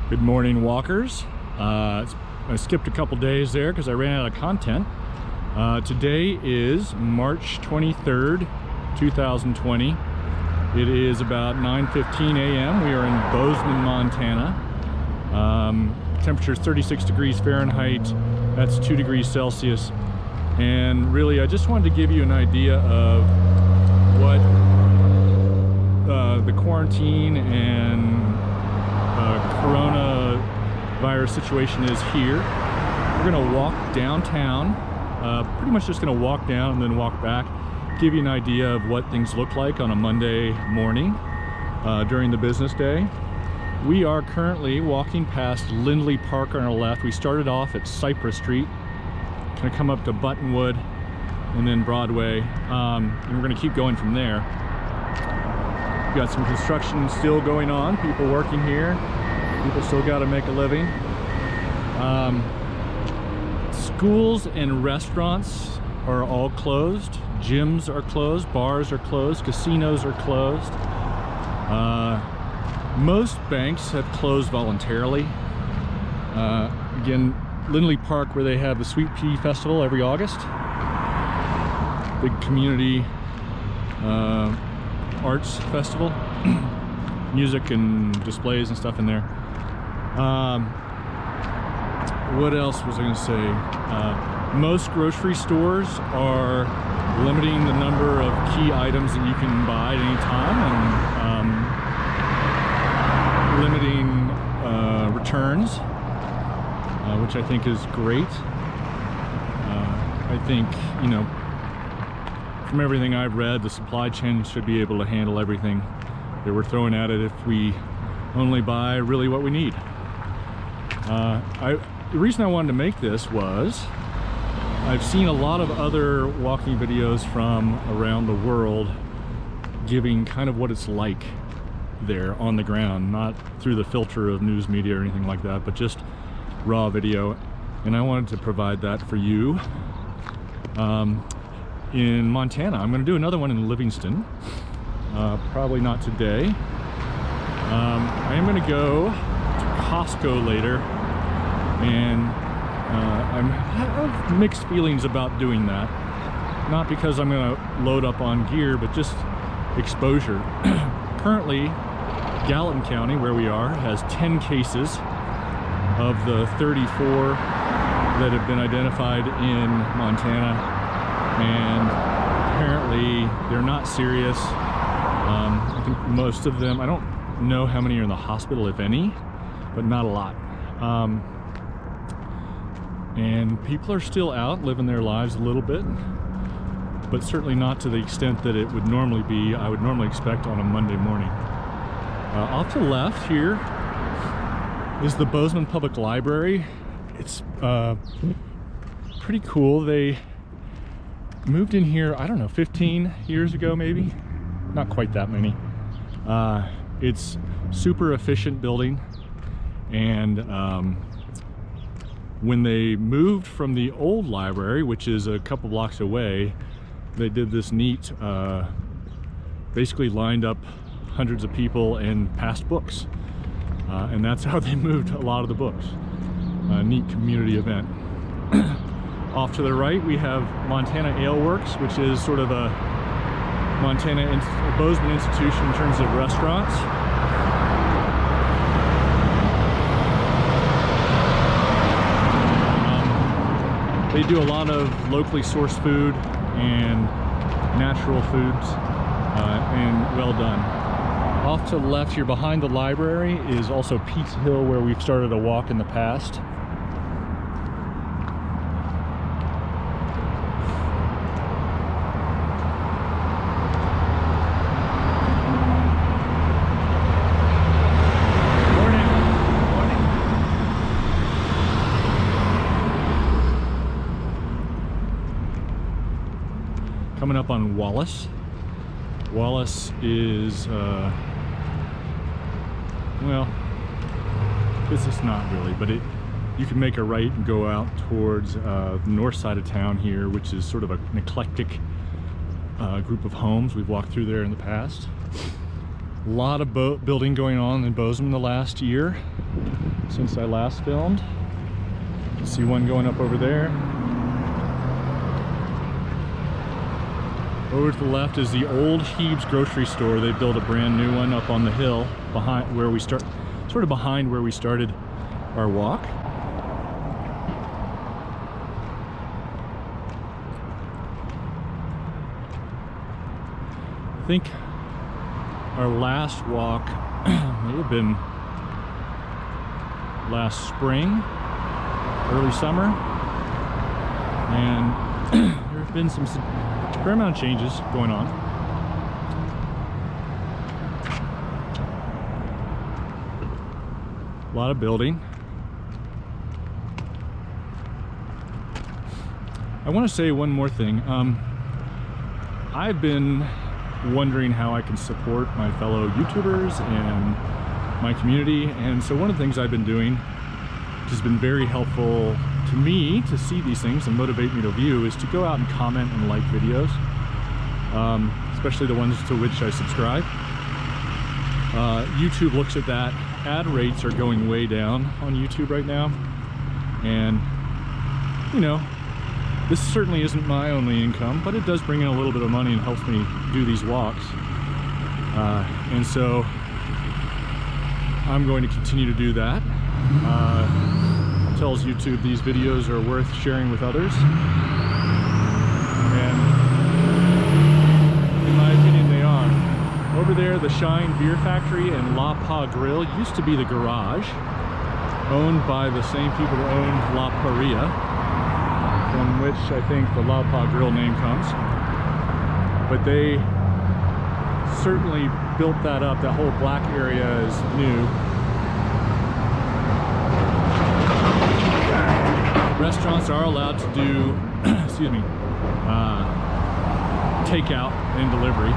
Good morning, walkers. I skipped a couple days there because I ran out of content. Today is March 23rd, 2020. It is about 9:15 a.m. We are in Bozeman, Montana. Temperature is 36 degrees Fahrenheit. That's 2 degrees Celsius. And really, I just wanted to give you an idea of what the quarantine and coronavirus situation is here. We're gonna walk downtown, pretty much just gonna walk down and then walk back, give you an idea of what things look like on a Monday morning during the business day. We are currently walking past Lindley Park on our left. We started off at Cypress Street, gonna come up to Buttonwood and then Broadway, and we're gonna keep going from there. We've got some construction still going on, people working here. People still got to make a living. Schools and restaurants are all closed. Gyms are closed. Bars are closed. Casinos are closed. Most banks have closed voluntarily. Again, Lindley Park, where they have the Sweet Pea Festival every August. Big community arts festival. Music and displays and stuff in there. What else was I going to say? Most grocery stores are limiting the number of key items that you can buy at any time, and limiting returns, which I think is great. I think, you know, from everything I've read, the supply chain should be able to handle everything that we're throwing at it if we only buy really what we need. The reason I wanted to make this was I've seen a lot of other walking videos from around the world giving kind of what it's like there on the ground, not through the filter of news media or anything like that, but just raw video. And I wanted to provide that for you. In Montana, I'm going to do another one in Livingston. Probably not today. I am going to go to Costco later, and I have mixed feelings about doing that. Not because I'm going to load up on gear, but just exposure. Currently, Gallatin County, where we are, has 10 cases of the 34 that have been identified in Montana, and apparently they're not serious. I think most of them, I don't know how many are in the hospital, if any, but not a lot. And people are still out living their lives a little bit, but certainly not to the extent that it would normally be, I would normally expect on a Monday morning. Off to the left here is the Bozeman Public Library. It's pretty cool. They moved in here, I don't know, 15 years ago maybe. Not quite that many. It's super efficient building, and when they moved from the old library, which is a couple blocks away, they did this neat, basically lined up hundreds of people and passed books, and that's how they moved a lot of the books. A neat community event. Off to the right we have Montana Ale Works, which is sort of a Bozeman institution in terms of restaurants. They do a lot of locally sourced food and natural foods, and well done. Off to the left here behind the library is also Pizza Hill, where we've started a walk in the past. Coming up on Wallace. Wallace is, well, this is not really, but you can make a right and go out towards the north side of town here, which is sort of an eclectic group of homes. We've walked through there in the past. A lot of building going on in Bozeman the last year. since I last filmed. You can see one going up over there. Over to the left is the old Heeb's grocery store. They built a brand new one up on the hill behind where we started our walk. I think our last walk may have been last spring, early summer, and there have been some fair amount of changes going on. A lot of building. I want to say one more thing. I've been wondering how I can support my fellow YouTubers and my community, and so one of the things I've been doing, which has been very helpful to me to see these things and motivate me to view, is to go out and comment and like videos, especially the ones to which I subscribe. YouTube looks at that. Ad rates are going way down on YouTube right now, and you know, this certainly isn't my only income, but it does bring in a little bit of money and helps me do these walks. And so I'm going to continue to do that. Tells YouTube these videos are worth sharing with others. And in my opinion, they are. Over there, the Shine Beer Factory and La Pa Grill used to be the garage, owned by the same people that owned La Paria, from which I think the La Pa Grill name comes. But they certainly built that up. That whole black area is new. Restaurants are allowed to do, excuse me, takeout and delivery.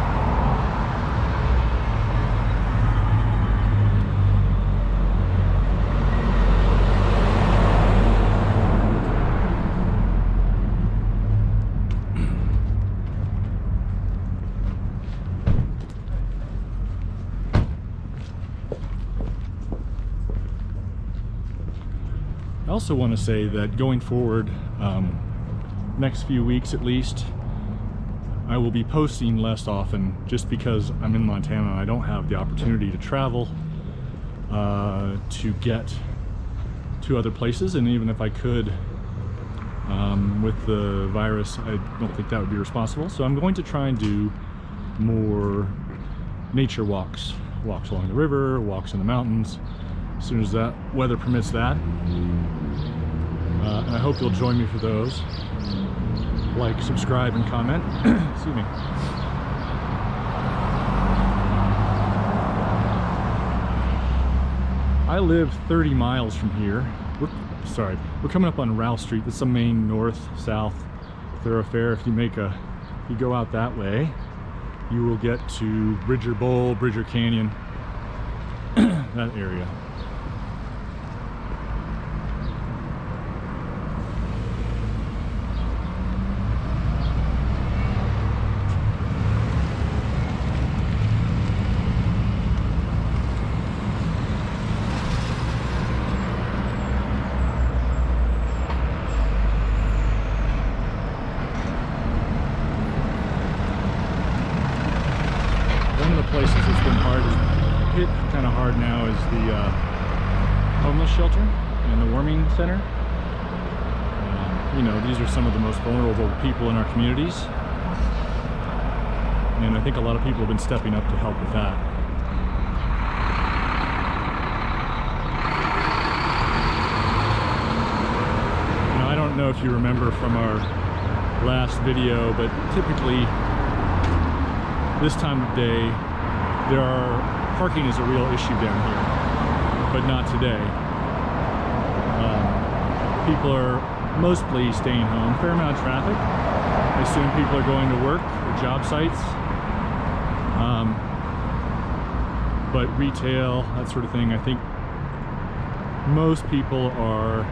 I also want to say that going forward, next few weeks at least, I will be posting less often just because I'm in Montana and I don't have the opportunity to travel to get to other places, and even if I could, with the virus, I don't think that would be responsible. So I'm going to try and do more nature walks along the river, walks in the mountains, as soon as that weather permits that. And I hope you'll join me for those. Like, subscribe, and comment. Excuse me. I live 30 miles from here. We're coming up on Ralph Street. That's the main north-south thoroughfare. If you go out that way, you will get to Bridger Bowl, Bridger Canyon, that area. Places that's been hit kind of hard now is the homeless shelter and the warming center. You know, these are some of the most vulnerable people in our communities, and I think a lot of people have been stepping up to help with that. Now, I don't know if you remember from our last video, but typically this time of day, parking is a real issue down here, but not today. People are mostly staying home. Fair amount of traffic. I assume people are going to work or job sites. But retail, that sort of thing, I think most people are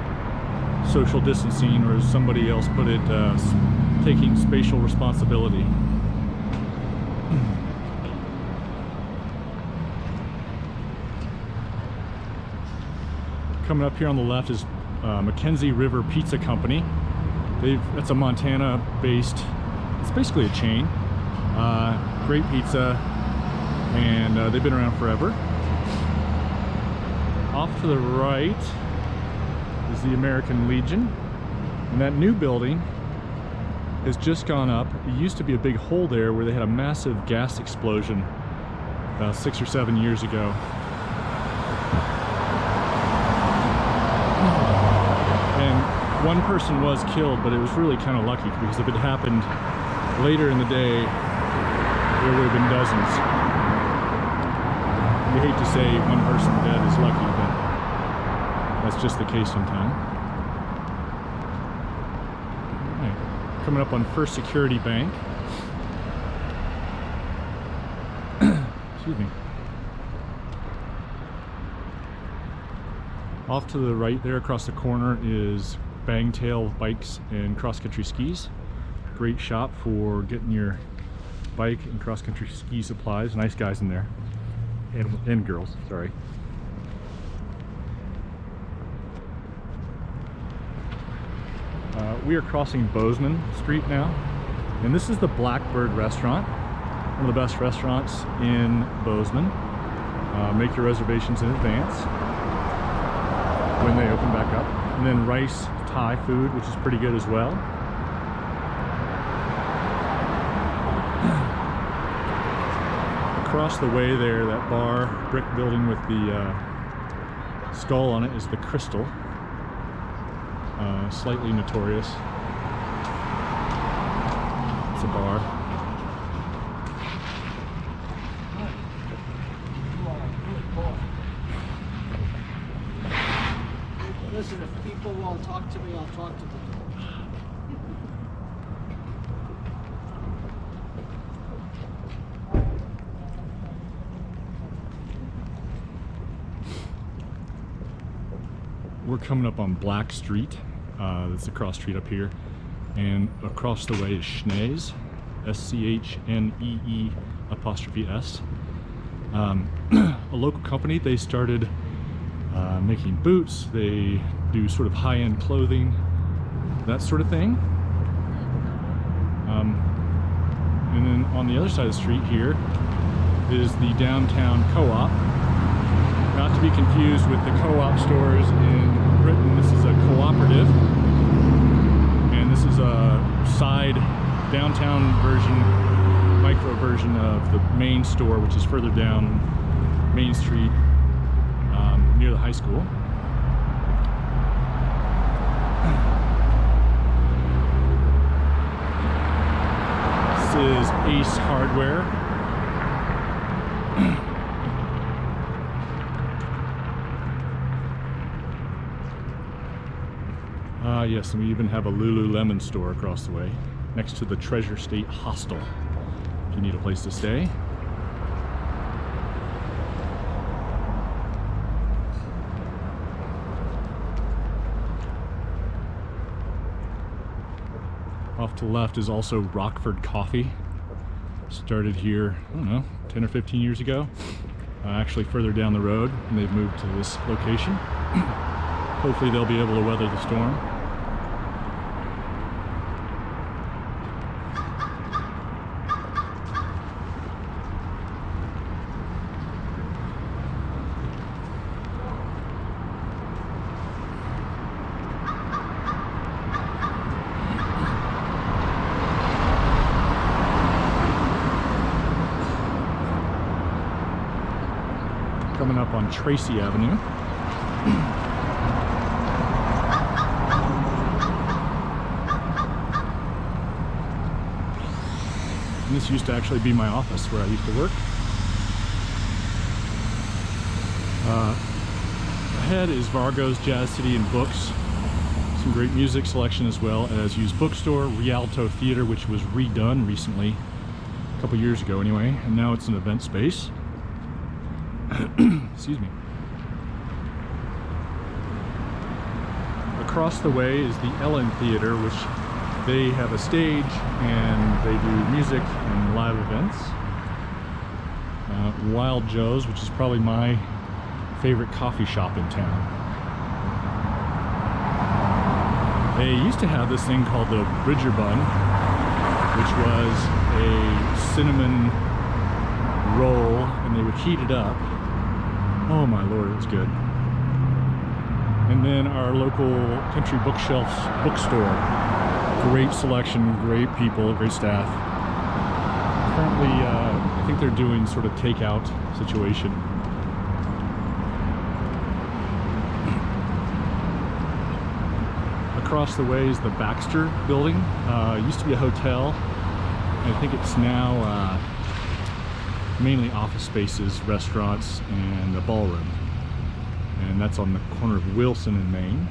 social distancing, or as somebody else put it, taking spatial responsibility. Coming up here on the left is Mackenzie River Pizza Company. That's a Montana-based, it's basically a chain. Great pizza, and they've been around forever. Off to the right is the American Legion, and that new building has just gone up. It used to be a big hole there where they had a massive gas explosion about 6 or 7 years ago. And one person was killed, but it was really kind of lucky, because if it happened later in the day, there would have been dozens. We hate to say one person dead is lucky, but that's just the case sometimes. Right. Coming up on First Security Bank. Excuse me. Off to the right there, across the corner, is Bangtail Bikes and Cross-Country Skis. Great shop for getting your bike and cross-country ski supplies. Nice guys in there. And girls, sorry. We are crossing Bozeman Street now, and this is the Blackbird Restaurant, one of the best restaurants in Bozeman. Make your reservations in advance when they open back up. And then Rice Thai food, which is pretty good as well. Across the way there, that bar, brick building with the skull on it, is the Crystal. Slightly notorious. It's a bar. Listen, if people won't talk to me, I'll talk to them. We're coming up on Black Street. That's the cross street up here. And across the way is Schnee's. S-C-H-N-E-E''S. A local company. They started making boots. They do sort of high-end clothing, that sort of thing. And then on the other side of the street here is the downtown co-op. Not to be confused with the co-op stores in Britain. This is a cooperative, and this is a side downtown version, micro version of the main store, which is further down Main Street, near the high school. This is Ace Hardware. Yes, and we even have a Lululemon store across the way, next to the Treasure State Hostel, if you need a place to stay. Off to the left is also Rockford Coffee. Started here, I don't know, 10 or 15 years ago. Actually further down the road, and they've moved to this location. Hopefully they'll be able to weather the storm. Coming up on Traci Avenue. And this used to actually be my office where I used to work. Ahead is Vargo's Jazz City and Books. Some great music selection, as well as used bookstore, Rialto Theater, which was redone recently, a couple years ago anyway, and now it's an event space. Excuse me. Across the way is the Ellen Theater, which they have a stage and they do music and live events. Wild Joe's, which is probably my favorite coffee shop in town. They used to have this thing called the Bridger Bun, which was a cinnamon roll, and they would heat it up. Oh my lord, it was good. And then our local Country Bookshelf bookstore. Great selection, great people, great staff. Currently, I think they're doing sort of takeout situation. Across the way is the Baxter Building. It used to be a hotel. I think it's now mainly office spaces, restaurants, and a ballroom. And that's on the corner of Wilson and Main.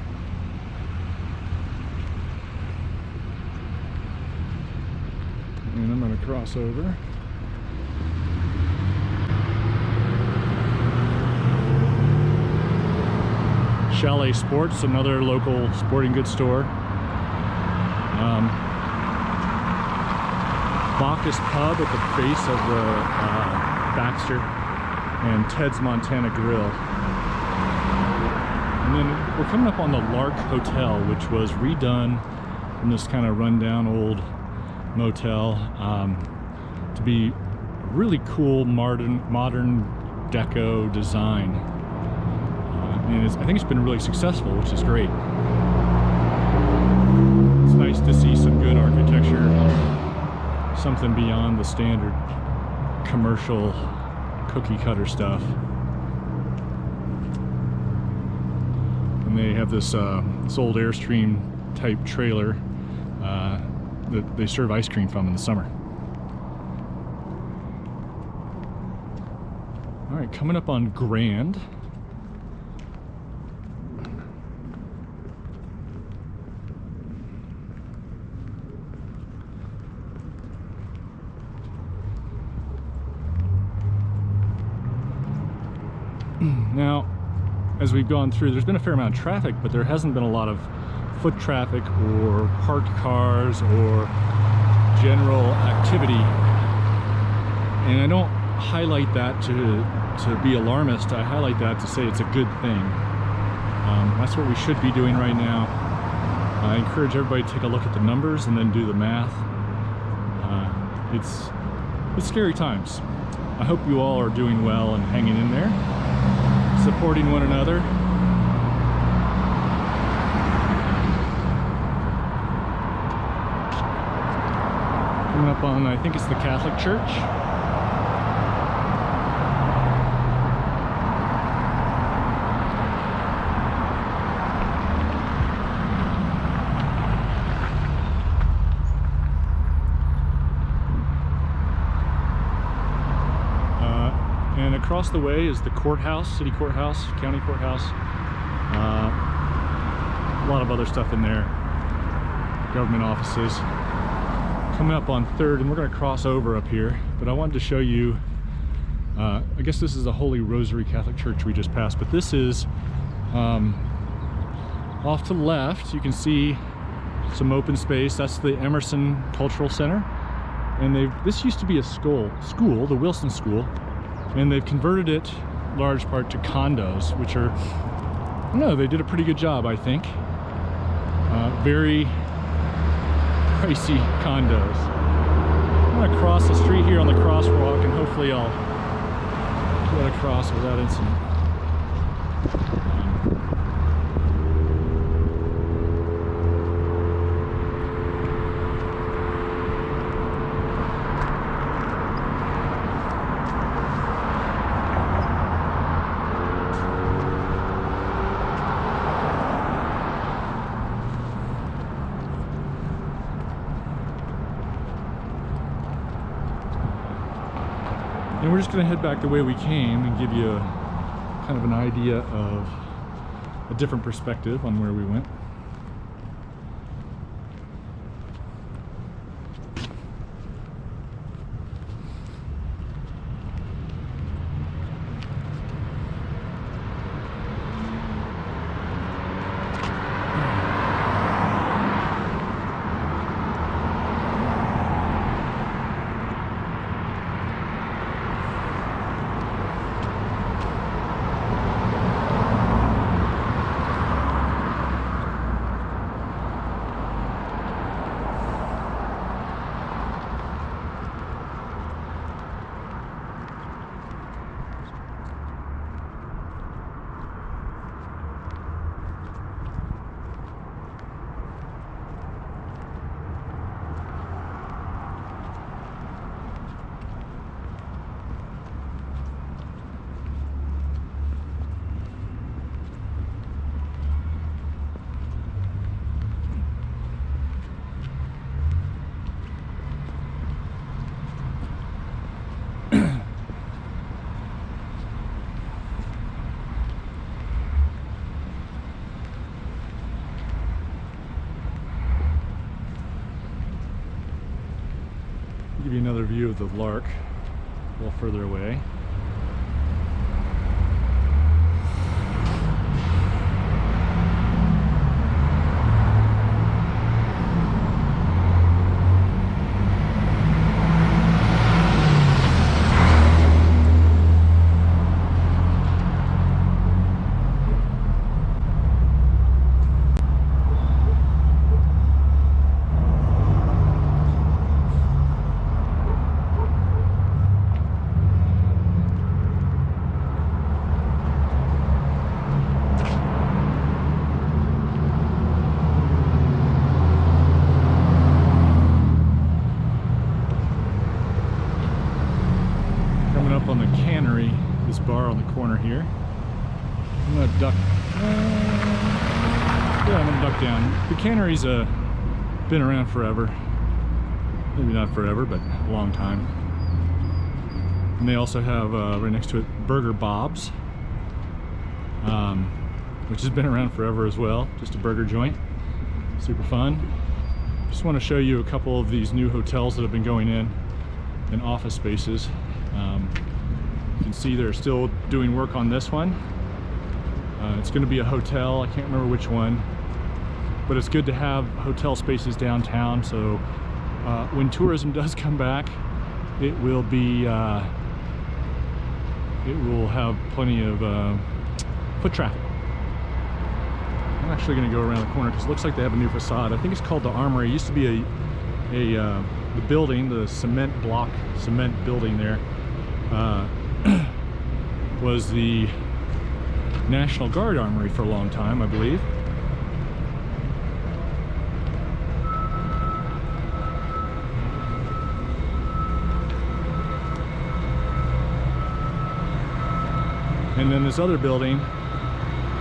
And I'm going to cross over. Chalet Sports, another local sporting goods store. Bacchus Pub at the base of the Baxter, and Ted's Montana Grill. And then we're coming up on the Lark Hotel, which was redone from this kind of rundown old motel to be a really cool modern deco design. And I think it's been really successful, which is great. It's nice to see some good architecture, something beyond the standard commercial cookie cutter stuff. And they have this old Airstream type trailer that they serve ice cream from in the summer. All right, coming up on Grand. Now, as we've gone through, there's been a fair amount of traffic, but there hasn't been a lot of foot traffic or parked cars or general activity. And I don't highlight that to be alarmist. I highlight that to say it's a good thing. That's what we should be doing right now. I encourage everybody to take a look at the numbers and then do the math. It's scary times. I hope you all are doing well and hanging in there, supporting one another. Coming up on, I think it's the Catholic Church. And across the way is the courthouse, city courthouse, county courthouse. A lot of other stuff in there, government offices. Coming up on 3rd, and we're going to cross over up here, but I wanted to show you, I guess this is the Holy Rosary Catholic Church we just passed, but this is off to the left. You can see some open space. That's the Emerson Cultural Center, and this used to be a school, the Wilson School, and they've converted it large part to condos, which are, I don't know, they did a pretty good job, I think. Very pricey condos. I'm gonna cross the street here on the crosswalk, and hopefully I'll get across without incident. And we're just going to head back the way we came and give you kind of an idea of a different perspective on where we went. you another view of the Lark a little further away. On the cannery, this bar on the corner here. I'm gonna duck. Yeah, I'm gonna duck down. The cannery's been around forever. Maybe not forever, but a long time. And they also have right next to it Burger Bob's, which has been around forever as well. Just a burger joint. Super fun. Just want to show you a couple of these new hotels that have been going in and office spaces. You can see they're still doing work on this one. It's going to be a hotel. I can't remember which one, but it's good to have hotel spaces downtown. So when tourism does come back, it will be it will have plenty of foot traffic. I'm actually going to go around the corner because it looks like they have a new facade. I think it's called the Armory. It used to be the building, the cement building there. Was the National Guard Armory for a long time, I believe. And then this other building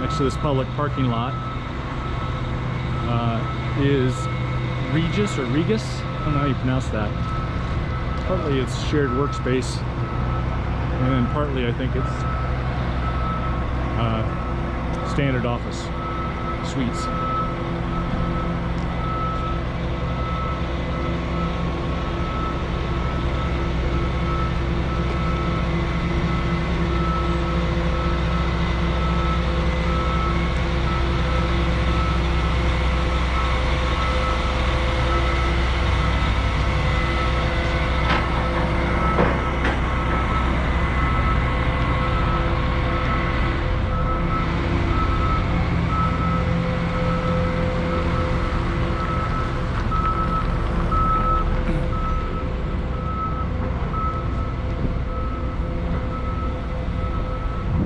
next to this public parking lot is Regis or Regus. I don't know how you pronounce that. Partly it's shared workspace, and then partly I think it's standard office suites.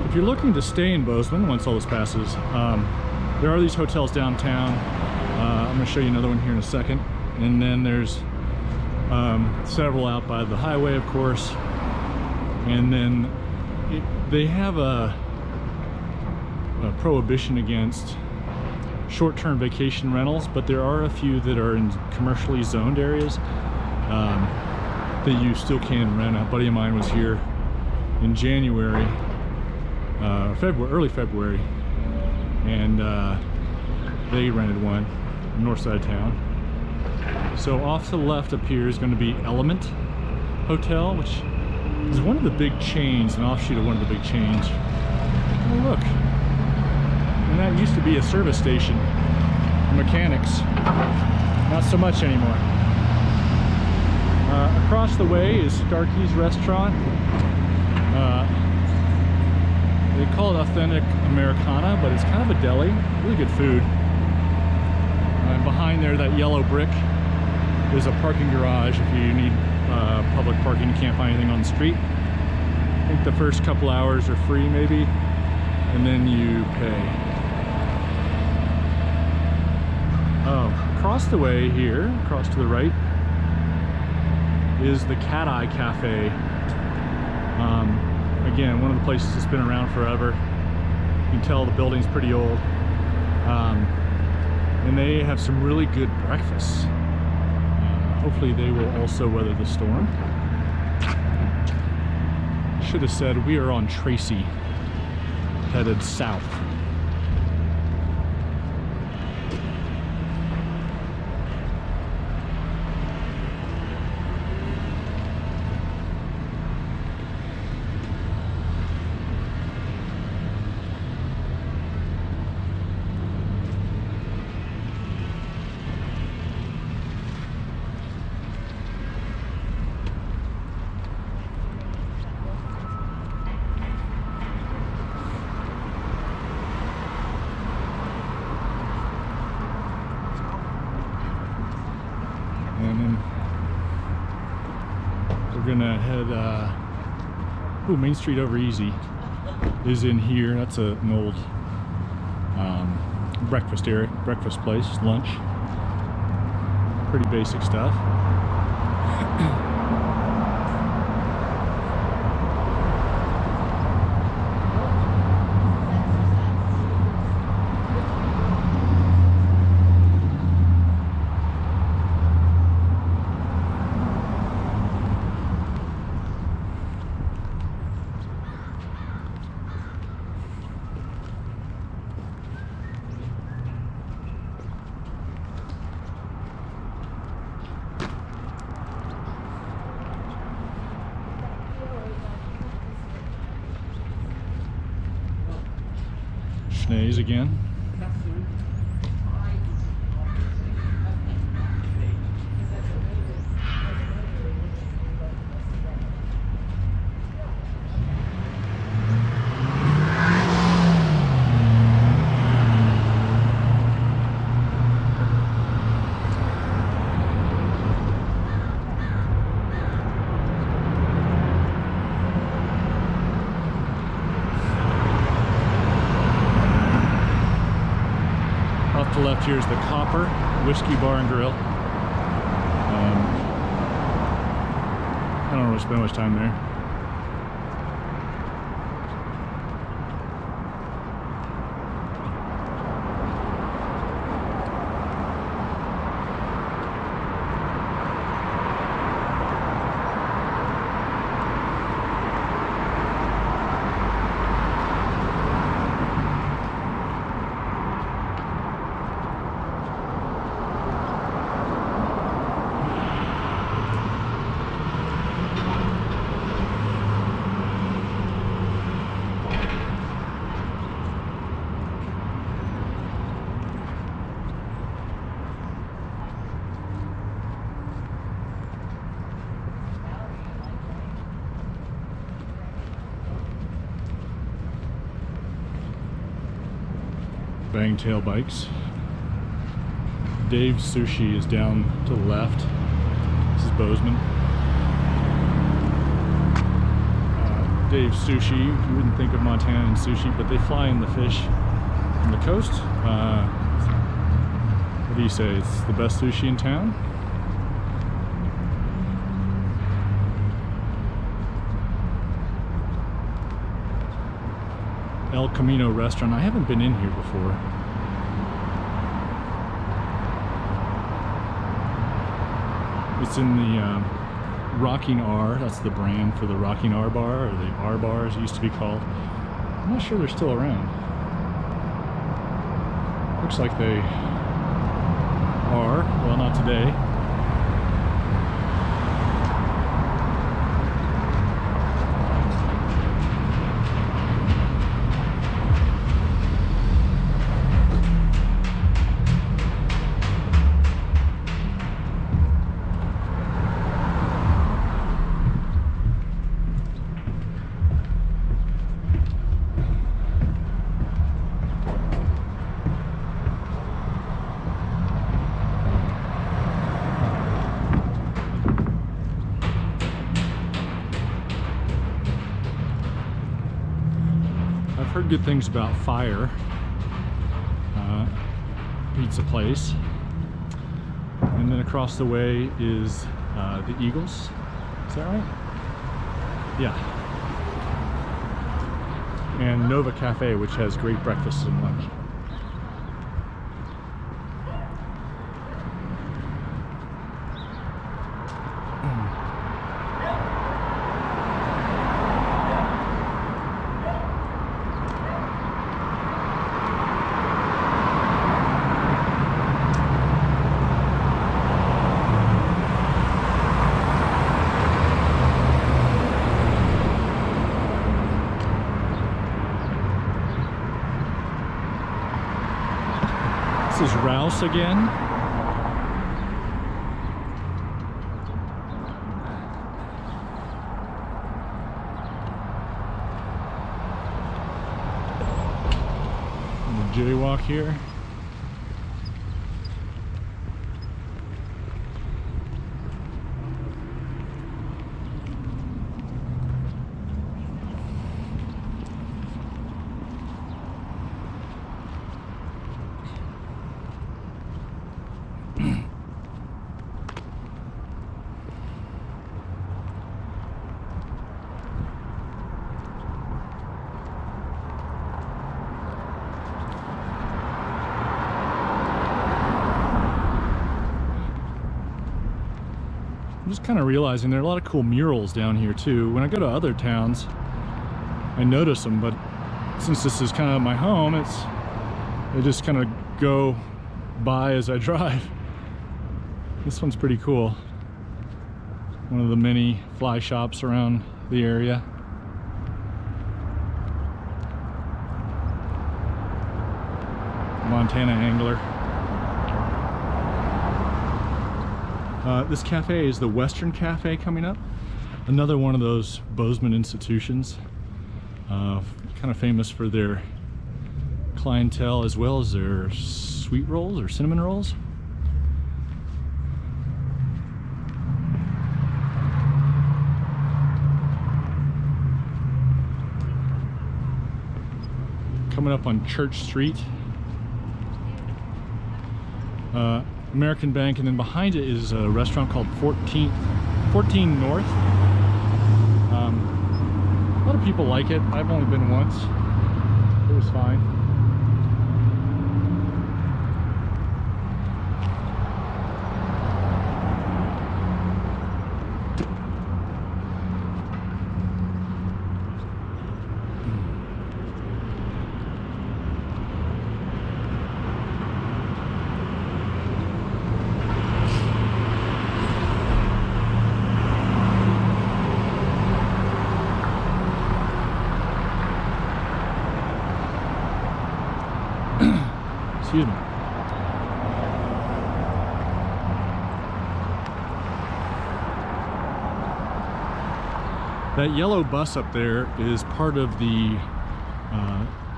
If you're looking to stay in Bozeman once all this passes, there are these hotels downtown. I'm going to show you another one here in a second. And then there's several out by the highway, of course. And then they have a prohibition against short-term vacation rentals, but there are a few that are in commercially zoned areas that you still can rent. A buddy of mine was here in January. Early February, and they rented one on the north side of town. So off to the left up here is going to be Element Hotel, which is one of the big chains, an offshoot of one of the big chains. Oh look, and that used to be a service station for mechanics. Not so much anymore. Across the way is Starkey's Restaurant. They call it Authentic Americana, but it's kind of a deli. Really good food. And behind there, that yellow brick, is a parking garage if you need public parking. You can't find anything on the street. I think the first couple hours are free, maybe, and then you pay. Oh, across the way here, across to the right, is the Cat Eye Cafe. Again, one of the places that's been around forever. You can tell the building's pretty old. And they have some really good breakfasts. Hopefully they will also weather the storm. Should have said we are on Traci, headed south. gonna head, Main Street over Easy is in here. That's an old breakfast place, lunch. Pretty basic stuff. Schnee's again. Left here is the Copper Whiskey Bar and Grill. I don't really spend much time there. Bangtail Bikes. Dave's Sushi is down to the left. This is Bozeman. Dave's Sushi, you wouldn't think of Montana and sushi, but they fly in the fish from the coast. What do you say? It's the best sushi in town? Camino Restaurant. I haven't been in here before. It's in the Rocking R. That's the brand for the Rocking R bar, or the R bar as it used to be called. I'm not sure they're still around. Looks like they are. Well, not today. Heard good things about Fire pizza place, and then across the way is the Eagles. Is that right? Yeah. And Nova Cafe, which has great breakfast and lunch. This is Rouse again. The jaywalk here. I'm just kind of realizing there are a lot of cool murals down here too. When I go to other towns, I notice them, but since this is kind of my home, they just kind of go by as I drive. This one's pretty cool. One of the many fly shops around the area. Montana angler. This cafe is the Western Cafe coming up. Another one of those Bozeman institutions. Kind of famous for their clientele as well as their sweet rolls or cinnamon rolls. Coming up on Church Street. American Bank, and then behind it is a restaurant called 14 North. A lot of people like it. I've only been once. It was fine. Excuse me. That yellow bus up there is part of the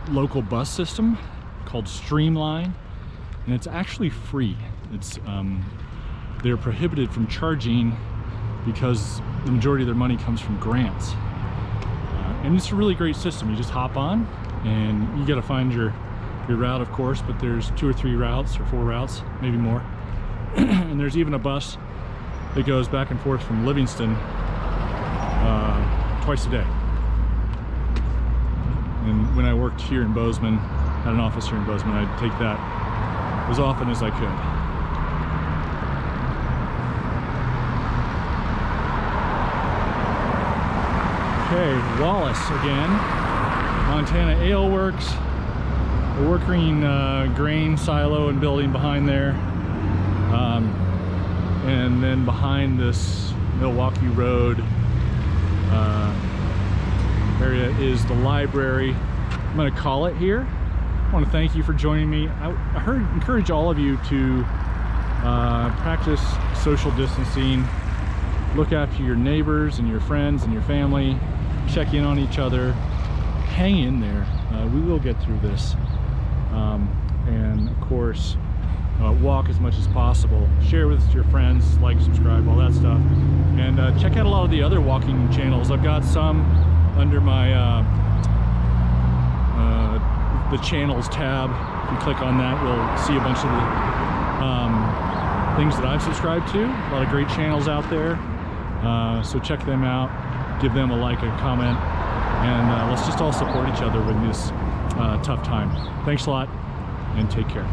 local bus system called Streamline, and it's actually free. It's they're prohibited from charging because the majority of their money comes from grants, and it's a really great system. You just hop on, and you got to find your route, of course, but there's 2 or 3 routes or 4 routes, maybe more. And there's even a bus that goes back and forth from Livingston twice a day. And when I worked here in Bozeman, had an office here in Bozeman, I'd take that as often as I could. Okay, Wallace again. Montana Ale Works. The working grain silo and building behind there, and then behind this Milwaukee Road area is the library. I'm going to call it here. I want to thank you for joining me. I encourage all of you to practice social distancing, look after your neighbors and your friends and your family, check in on each other, hang in there. We will get through this. And of course, walk as much as possible, share with your friends, like, subscribe, all that stuff, and check out a lot of the other walking channels. I've got some under my the channels tab. If you click on that, you'll see a bunch of the things that I've subscribed to. A lot of great channels out there, so check them out, give them a like, a comment, and let's just all support each other with this tough time. Thanks a lot, and take care.